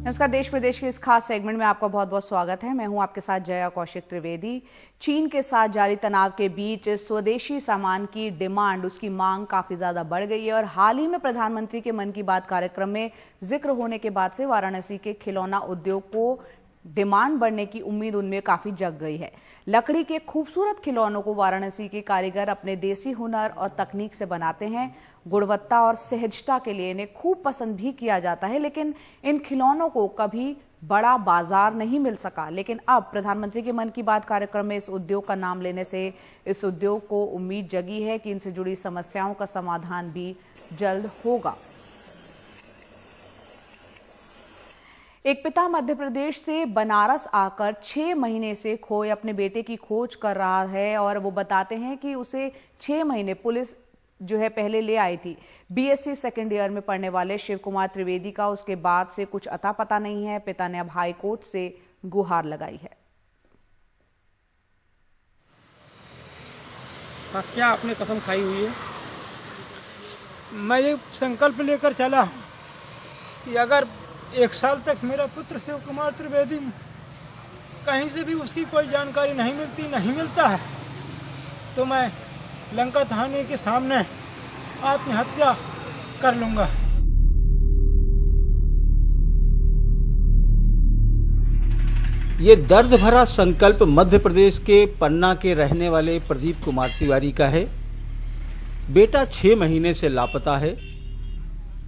नमस्कार। देश प्रदेश के इस खास सेगमेंट में आपका बहुत बहुत स्वागत है। मैं हूं आपके साथ जया कौशिक त्रिवेदी। चीन के साथ जारी तनाव के बीच स्वदेशी सामान की डिमांड, उसकी मांग काफी ज्यादा बढ़ गई है और हाल ही में प्रधानमंत्री के मन की बात कार्यक्रम में जिक्र होने के बाद से वाराणसी के खिलौना उद्योग को डिमांड बढ़ने की उम्मीद उनमें काफी जग गई है। लकड़ी के खूबसूरत खिलौनों को वाराणसी के कारीगर अपने देसी हुनर और तकनीक से बनाते हैं। गुणवत्ता और सहजता के लिए इन्हें खूब पसंद भी किया जाता है, लेकिन इन खिलौनों को कभी बड़ा बाजार नहीं मिल सका। लेकिन अब प्रधानमंत्री के मन की बात कार्यक्रम में इस उद्योग का नाम लेने से इस उद्योग को उम्मीद जगी है कि इनसे जुड़ी समस्याओं का समाधान भी जल्द होगा। एक पिता मध्य प्रदेश से बनारस आकर 6 महीने से खोए अपने बेटे की खोज कर रहा है और वो बताते हैं कि उसे 6 महीने पुलिस पहले ले आई थी। बीएससी सेकेंड ईयर में पढ़ने वाले शिव कुमार त्रिवेदी का उसके बाद से कुछ अता पता नहीं है। पिता ने अब हाई कोर्ट से गुहार लगाई है। क्या आपने कसम खाई हुई है? मैं ये संकल्प लेकर चला कि अगर 1 साल तक मेरा पुत्र शिव कुमार त्रिवेदी कहीं से भी उसकी कोई जानकारी नहीं मिलता है तो मैं लंका थाने के सामने आत्महत्या कर लूंगा। ये दर्द भरा संकल्प मध्य प्रदेश के पन्ना के रहने वाले प्रदीप कुमार तिवारी का है। बेटा 6 महीने से लापता है।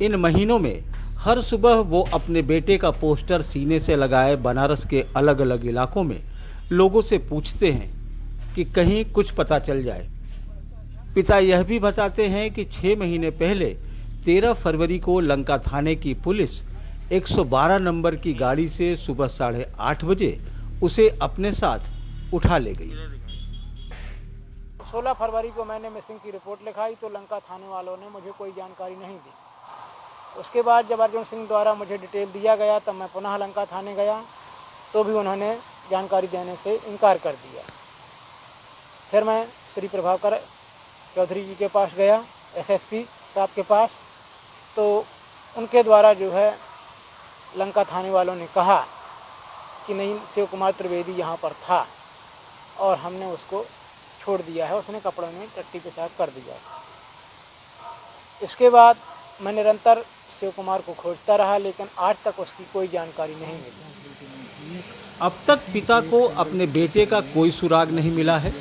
इन महीनों में हर सुबह वो अपने बेटे का पोस्टर सीने से लगाए बनारस के अलग अलग इलाकों में लोगों से पूछते हैं कि कहीं कुछ पता चल जाए। पिता यह भी बताते हैं कि 6 महीने पहले 13 फरवरी को लंका थाने की पुलिस 112 नंबर की गाड़ी से सुबह 8:30 बजे उसे अपने साथ उठा ले गई। 16 फरवरी को मैंने मिसिंग की रिपोर्ट लिखाई तो लंका थाने वालों ने मुझे कोई जानकारी नहीं दी। उसके बाद जब अर्जुन सिंह द्वारा मुझे डिटेल दिया गया तब मैं पुनः लंका थाने गया तो भी उन्होंने जानकारी देने से इनकार कर दिया। फिर मैं श्री प्रभाकर चौधरी जी के पास गया, एसएसपी साहब के पास, तो उनके द्वारा लंका थाने वालों ने कहा कि नहीं, शिव कुमार त्रिवेदी यहाँ पर था और हमने उसको छोड़ दिया है, उसने कपड़ों में टट्टी पेशाब कर दिया। इसके बाद मैं निरंतर शिव कुमार को खोजता रहा लेकिन आज तक उसकी कोई जानकारी नहीं मिली। अब तक पिता को अपने बेटे का कोई सुराग नहीं मिला है।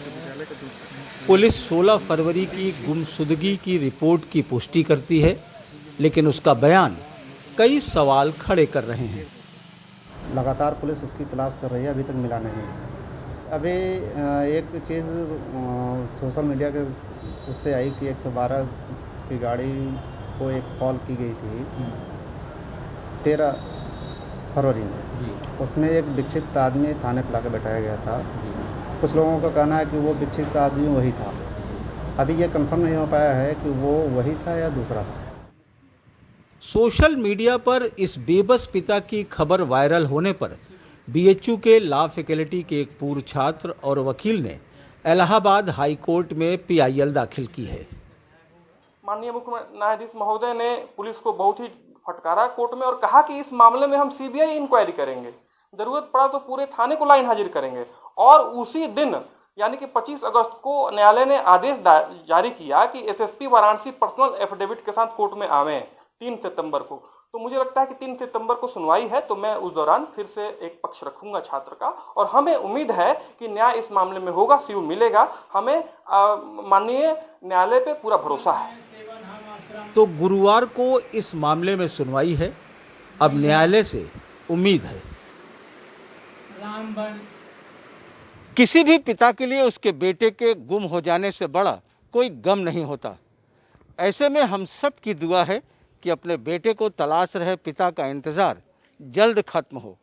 पुलिस 16 फरवरी की गुमशुदगी की रिपोर्ट की पुष्टि करती है, लेकिन उसका बयान कई सवाल खड़े कर रहे हैं। लगातार पुलिस उसकी तलाश कर रही है, अभी तक मिला नहीं। अभी एक चीज़ सोशल मीडिया के उससे आई कि 112 की गाड़ी को एक कॉल की गई थी 13 फरवरी में। उसमें एक विक्षिप्त आदमी थाने पे लाकर बैठाया गया था। कुछ लोगों का कहना है कि वो विक्षिप्त आदमी वही था। अभी ये कंफर्म नहीं हो पाया है कि वो वही था या दूसरा था। सोशल मीडिया पर इस बेबस पिता की खबर वायरल होने पर बीएचयू के लॉ फैकल्टी के एक पूर्व छात्र और वकील ने इलाहाबाद हाई कोर्ट में पीआईएल दाखिल की है। माननीय मुख्य न्यायाधीश महोदय ने पुलिस को बहुत ही फटकारा कोर्ट में और कहा कि इस मामले में हम सीबीआई इंक्वायरी करेंगे, जरूरत पड़ा तो पूरे थाने को लाइन हाजिर करेंगे। और उसी दिन यानी कि 25 अगस्त को न्यायालय ने आदेश जारी किया कि एसएसपी वाराणसी पर्सनल एफिडेविट के साथ कोर्ट में आवें 3 सितंबर को। तो मुझे लगता है कि 3 सितंबर को सुनवाई है, तो मैं उस दौरान फिर से एक पक्ष रखूंगा छात्र का और हमें उम्मीद है कि न्याय इस मामले में होगा, शिव मिलेगा। हमें माननीय न्यायालय पे पूरा भरोसा है। तो गुरुवार को इस मामले में सुनवाई है। अब न्यायालय से उम्मीद है। किसी भी पिता के लिए उसके बेटे के गुम हो जाने से बड़ा कोई गम नहीं होता। ऐसे में हम सब की दुआ है कि अपने बेटे को तलाश रहे पिता का इंतजार जल्द खत्म हो।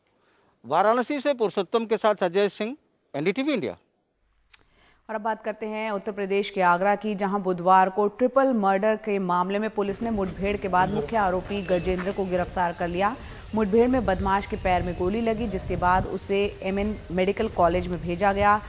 वाराणसी से पुरुषोत्तम के साथ अजय सिंह, एनडीटीवी इंडिया। और अब बात करते हैं उत्तर प्रदेश के आगरा की, जहां बुधवार को ट्रिपल मर्डर के मामले में पुलिस ने मुठभेड़ के बाद मुख्य आरोपी गजेंद्र को गिरफ्तार कर लिया। मुठभेड़ में बदमाश के पैर में गोली लगी, जिसके बाद उसे एमएन मेडिकल कॉलेज में भेजा गया।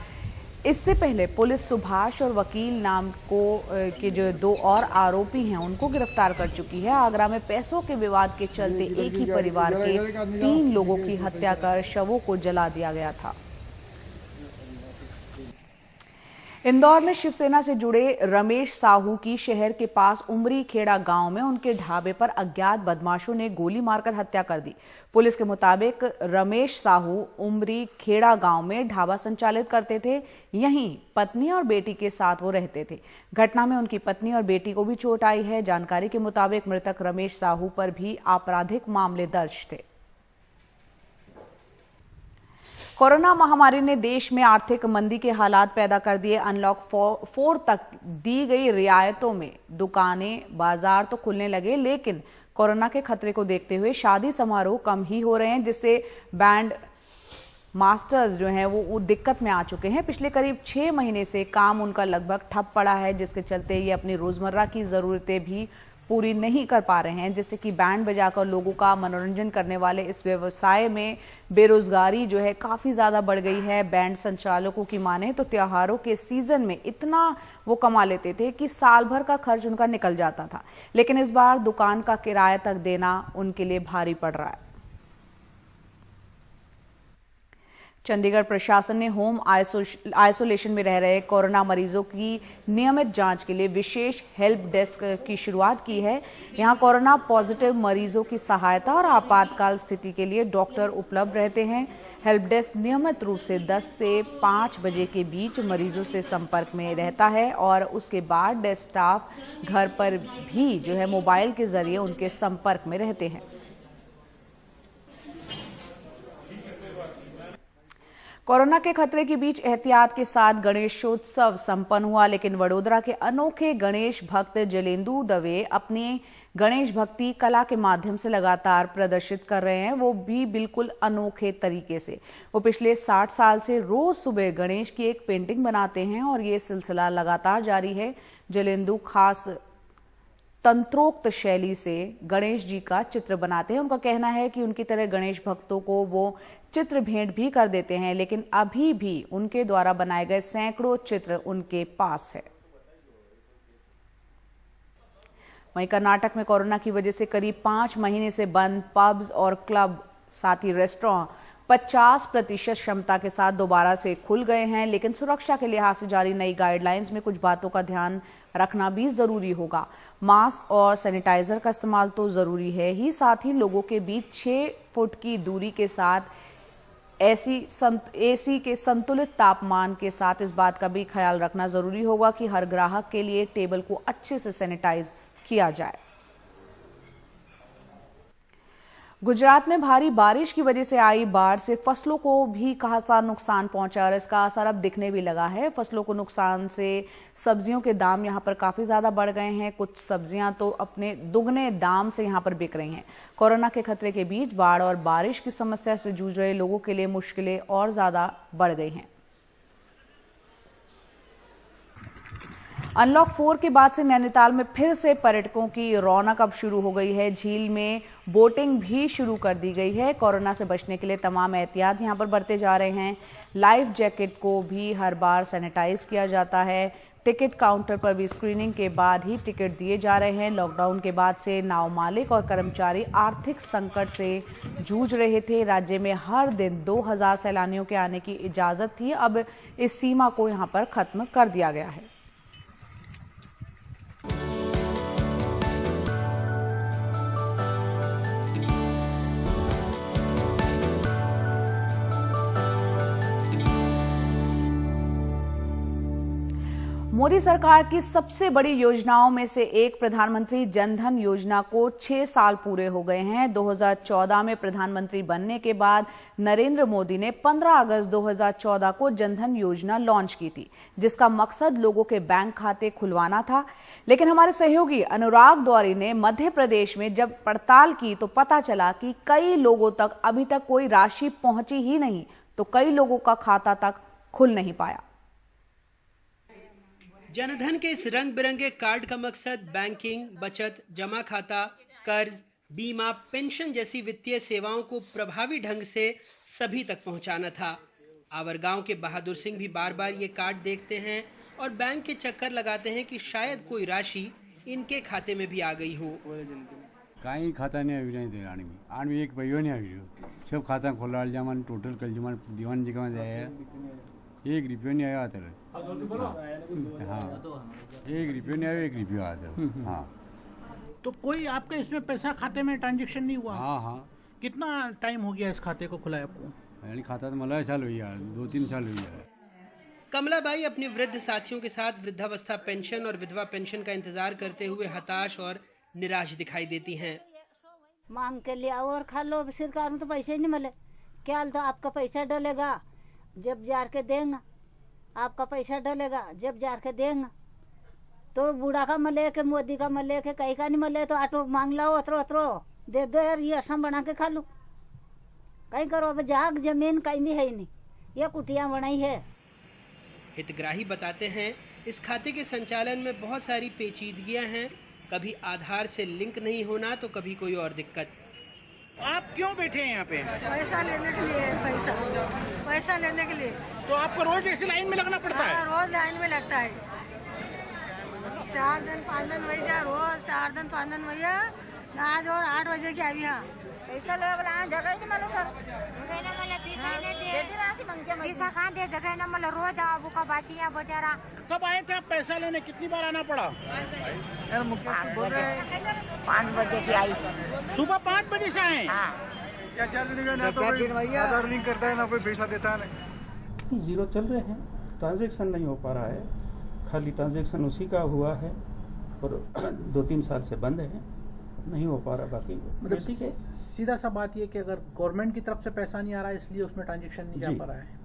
इससे पहले पुलिस सुभाष और वकील नाम के जो 2 और आरोपी हैं उनको गिरफ्तार कर चुकी है। आगरा में पैसों के विवाद के चलते एक ही परिवार के 3 लोगों की हत्या कर शवों को जला दिया गया था। इंदौर में शिवसेना से जुड़े रमेश साहू की शहर के पास उमरी खेड़ा गांव में उनके ढाबे पर अज्ञात बदमाशों ने गोली मारकर हत्या कर दी। पुलिस के मुताबिक रमेश साहू उमरी खेड़ा गांव में ढाबा संचालित करते थे। यहीं पत्नी और बेटी के साथ वो रहते थे। घटना में उनकी पत्नी और बेटी को भी चोट आई है। जानकारी के मुताबिक मृतक रमेश साहू पर भी आपराधिक मामले दर्ज थे। कोरोना महामारी ने देश में आर्थिक मंदी के हालात पैदा कर दिए। अनलॉक 4 तक दी गई रियायतों में दुकानें, बाजार तो खुलने लगे, लेकिन कोरोना के खतरे को देखते हुए शादी समारोह कम ही हो रहे हैं, जिससे बैंड मास्टर्स जो हैं वो दिक्कत में आ चुके हैं। पिछले करीब 6 महीने से काम उनका लगभग ठप पड़ा है, जिसके चलते ये अपनी रोजमर्रा की जरूरतें भी पूरी नहीं कर पा रहे हैं, जिससे कि बैंड बजाकर लोगों का मनोरंजन करने वाले इस व्यवसाय में बेरोजगारी जो है काफ़ी ज़्यादा बढ़ गई है। बैंड संचालकों की माने तो त्योहारों के सीजन में इतना वो कमा लेते थे कि साल भर का खर्च उनका निकल जाता था, लेकिन इस बार दुकान का किराया तक देना उनके लिए भारी पड़ रहा है। चंडीगढ़ प्रशासन ने होम आइसोलेशन में रह रहे कोरोना मरीजों की नियमित जांच के लिए विशेष हेल्प डेस्क की शुरुआत की है। यहां कोरोना पॉजिटिव मरीजों की सहायता और आपातकाल स्थिति के लिए डॉक्टर उपलब्ध रहते हैं। हेल्प डेस्क नियमित रूप से 10 से 5 बजे के बीच मरीजों से संपर्क में रहता है और उसके बाद डेस्क स्टाफ घर पर भी जो है मोबाइल के जरिए उनके संपर्क में रहते हैं। कोरोना के खतरे के बीच एहतियात के साथ गणेशोत्सव संपन्न हुआ, लेकिन वडोदरा के अनोखे गणेश भक्त जलेंदु दवे अपनी गणेश भक्ति कला के माध्यम से लगातार प्रदर्शित कर रहे हैं, वो भी बिल्कुल अनोखे तरीके से। वो पिछले 60 साल से रोज सुबह गणेश की एक पेंटिंग बनाते हैं और ये सिलसिला लगातार जारी है। जलेंदु खास तंत्रोक्त शैली से गणेश जी का चित्र बनाते हैं। उनका कहना है कि उनकी तरह गणेश भक्तों को वो चित्र भेंट भी कर देते हैं, लेकिन अभी भी उनके द्वारा बनाए गए सैकड़ों चित्र उनके पास है। वहीं कर्नाटक में कोरोना की वजह से करीब 5 महीने से बंद पब्स और क्लब, साथ ही रेस्टोरेंट 50% क्षमता के साथ दोबारा से खुल गए हैं, लेकिन सुरक्षा के लिहाज से जारी नई गाइडलाइंस में कुछ बातों का ध्यान रखना भी जरूरी होगा। मास्क और सैनिटाइजर का इस्तेमाल तो जरूरी है ही, साथ ही लोगों के बीच 6 फुट की दूरी के साथ एसी के संतुलित तापमान के साथ इस बात का भी ख्याल रखना जरूरी होगा कि हर ग्राहक के लिए टेबल को अच्छे से सैनिटाइज किया जाए। गुजरात में भारी बारिश की वजह से आई बाढ़ से फसलों को भी खासा नुकसान पहुंचा और इसका असर अब दिखने भी लगा है। फसलों को नुकसान से सब्जियों के दाम यहां पर काफी ज्यादा बढ़ गए हैं। कुछ सब्जियां तो अपने दुगने दाम से यहां पर बिक रही हैं। कोरोना के खतरे के बीच बाढ़ और बारिश की समस्या से जूझ रहे लोगों के लिए मुश्किलें और ज्यादा बढ़ गई हैं। अनलॉक 4 के बाद से नैनीताल में फिर से पर्यटकों की रौनक अब शुरू हो गई है। झील में बोटिंग भी शुरू कर दी गई है। कोरोना से बचने के लिए तमाम एहतियात यहां पर बरते जा रहे हैं। लाइफ जैकेट को भी हर बार सैनिटाइज किया जाता है। टिकट काउंटर पर भी स्क्रीनिंग के बाद ही टिकट दिए जा रहे हैं। लॉकडाउन के बाद से नाव मालिक और कर्मचारी आर्थिक संकट से जूझ रहे थे। राज्य में हर दिन 2000 सैलानियों के आने की इजाजत थी। अब इस सीमा को यहां पर खत्म कर दिया गया है। मोदी सरकार की सबसे बड़ी योजनाओं में से एक प्रधानमंत्री जनधन योजना को 6 साल पूरे हो गए हैं। 2014 में प्रधानमंत्री बनने के बाद नरेंद्र मोदी ने 15 अगस्त 2014 को जनधन योजना लॉन्च की थी, जिसका मकसद लोगों के बैंक खाते खुलवाना था। लेकिन हमारे सहयोगी अनुराग द्वारी ने मध्य प्रदेश में जब पड़ताल की तो पता चला कि कई लोगों तक अभी तक कोई राशि पहुंची ही नहीं, तो कई लोगों का खाता तक खुल नहीं पाया। जनधन के इस रंग बिरंगे कार्ड का मकसद बैंकिंग, बचत, जमा खाता, कर्ज, बीमा, पेंशन जैसी वित्तीय सेवाओं को प्रभावी ढंग से सभी तक पहुंचाना था। आवरगांव के बहादुर सिंह भी बार बार ये कार्ड देखते हैं और बैंक के चक्कर लगाते हैं कि शायद कोई राशि इनके खाते में भी आ गई हो। कहीं खाता नहीं આવી नहीं देना आने में एक भाइयों नहीं આવી सब खाता खोला जमान टोटल कल जमान दीवान जी का जाए 1 रुपया नहीं आया था। हाँ 1 रुपया नहीं आया 1 रुपया आया था। हाँ तो कोई आपके इसमें पैसा खाते में ट्रांजैक्शन नहीं हुआ? हाँ हाँ कितना टाइम हो गया इस खाते को खुलाए आपको? यानी खाता तो मला साल हुई है 2-3 साल हुई है। कमलाबाई अपने वृद्ध साथियों के साथ वृद्धावस्था पेंशन और विधवा पेंशन का इंतजार करते हुए हताश और निराश दिखाई देती हैं। मांग के लिए और खा लो, सरकार में तो पैसे नहीं मिले। क्या तो आपका पैसा डलेगा जब जार के देंगे, आपका पैसा डलेगा जब जार के देंगे। तो बूढ़ा का मले के मोदी का मले के कहीं का नहीं मले तो ऑटो मांग लाओ अतरो दे दो यार, ये असम बना के खा लो। कहीं करो अब जाग जमीन कहीं भी है ही नहीं, ये कुटिया बनाई है। हितग्राही बताते हैं इस खाते के संचालन में बहुत सारी पेचीदगियां हैं, कभी आधार से लिंक नहीं होना तो कभी कोई और दिक्कत। आप क्यों बैठे हैं यहाँ पे? पैसा लेने के लिए। पैसा लेने के लिए तो आपको रोज ऐसी लाइन में लगना पड़ता है? रोज लाइन में लगता है। 4 दिन 5 दिन भैया, रोज 4 दिन 5 दिन भैया। आज और 8 बजे की अभी। हाँ पैसा ले वाला जगह ही नहीं मिले सर। पैसा कहाँ दे, जगह न मिले। रोज आबू का बासिया बटेरा। कब आए थे आप पैसा लेने? कितनी बार आना पड़ा? 5 बजे से आई। सुबह 5 बजे से आए? क्या 4 दिन का ना तो कोई आधार लिंक करता है ना कोई पैसा देता है। जीरो चल रहे हैं, ट्रांजैक्शन नहीं हो पा रहा है, खाली ट्रांजैक्शन उसी का हुआ है और 2-3 साल से बंद है, नहीं हो पा रहा। बाकी बेसिक है। सीधा सा बात ये कि अगर गवर्नमेंट की तरफ से पैसा नहीं आ रहा है इसलिए उसमें ट्रांजैक्शन नहीं जा पा रहा है।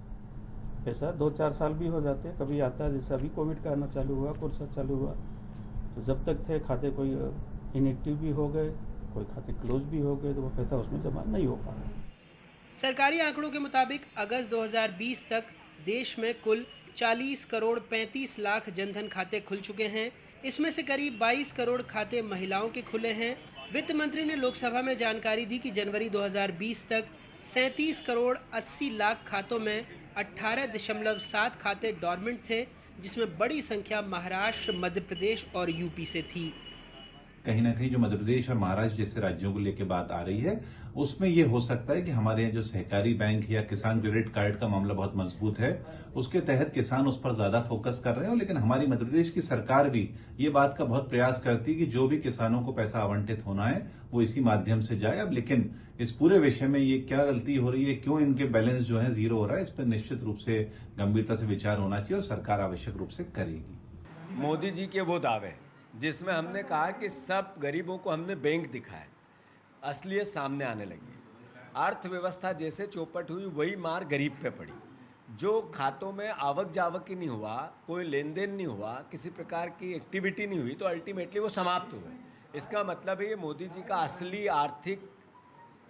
पैसा 2-4 साल भी हो जाते हैं, कभी आता है। जैसे अभी कोविड का आना चालू हुआ, कोर्सा चालू हुआ, तो जब तक थे खाते कोई इनएक्टिव भी हो गए, कोई खाते क्लोज भी हो गए, तो वो पैसा उसमें जमा नहीं हो पा रहा। सरकारी आंकड़ों के मुताबिक अगस्त 2020 तक देश में कुल 40 करोड़ 35 लाख जनधन खाते खुल चुके हैं। इसमें से करीब 22 करोड़ खाते महिलाओं के खुले हैं। वित्त मंत्री ने लोकसभा में जानकारी दी कि जनवरी 2020 तक 37 करोड़ 80 लाख खातों में 18.7 खाते डॉर्मेंट थे, जिसमें बड़ी संख्या महाराष्ट्र, मध्य प्रदेश और यूपी से थी। कहीं ना कहीं जो मध्य प्रदेश और महाराष्ट्र जैसे राज्यों को लेकर बात आ रही है, उसमें ये हो सकता है कि हमारे यहाँ जो सहकारी बैंक या किसान क्रेडिट कार्ड का मामला बहुत मजबूत है, उसके तहत किसान उस पर ज्यादा फोकस कर रहे हैं। लेकिन हमारी मध्य प्रदेश की सरकार भी ये बात का बहुत प्रयास करती है कि जो भी किसानों को पैसा आवंटित होना है वो इसी माध्यम से जाए। अब लेकिन इस पूरे विषय में ये क्या गलती हो रही है, क्यों इनके बैलेंस जो है जीरो हो रहा है, इस पर निश्चित रूप से गंभीरता से विचार होना चाहिए और सरकार आवश्यक रूप से करेगी। मोदी जी के वो दावे जिसमें हमने कहा कि सब गरीबों को हमने बैंक दिखाया, असलियत सामने आने लगी। अर्थव्यवस्था जैसे चौपट हुई वही मार गरीब पे पड़ी। जो खातों में आवक जावक ही नहीं हुआ, कोई लेन देन नहीं हुआ, किसी प्रकार की एक्टिविटी नहीं हुई, तो अल्टीमेटली वो समाप्त हुए। इसका मतलब है ये मोदी जी का असली आर्थिक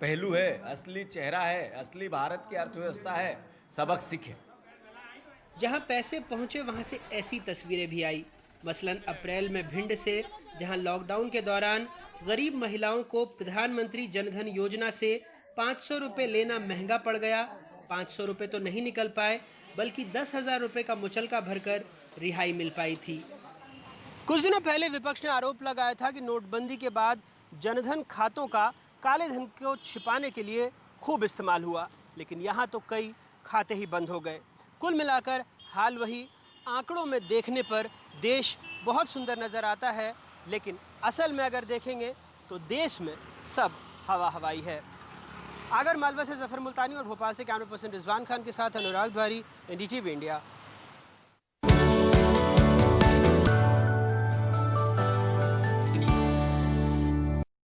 पहलू है, असली चेहरा है, असली भारत की अर्थव्यवस्था है। सबक सीखे। जहां पैसे पहुंचे वहां से ऐसी तस्वीरें भी आई। मसलन अप्रैल में भिंड से, जहां लॉकडाउन के दौरान गरीब महिलाओं को प्रधानमंत्री जनधन योजना से 500 रुपये लेना महंगा पड़ गया। 500 रुपये तो नहीं निकल पाए, बल्कि 10,000 रुपये का मुचलका भरकर रिहाई मिल पाई थी। कुछ दिनों पहले विपक्ष ने आरोप लगाया था कि नोटबंदी के बाद जनधन खातों का काले धन को छिपाने के लिए खूब इस्तेमाल हुआ, लेकिन यहाँ तो कई खाते ही बंद हो गए। कुल मिलाकर हाल वही। आंकड़ों में देखने पर देश बहुत सुंदर नज़र आता है, लेकिन असल में अगर देखेंगे तो देश में सब हवा हवाई है। आगर मालवा से जफर मुल्तानी और भोपाल से कैमरा पर्सन रिजवान खान के साथ अनुराग द्वारी, NDTV इंडिया।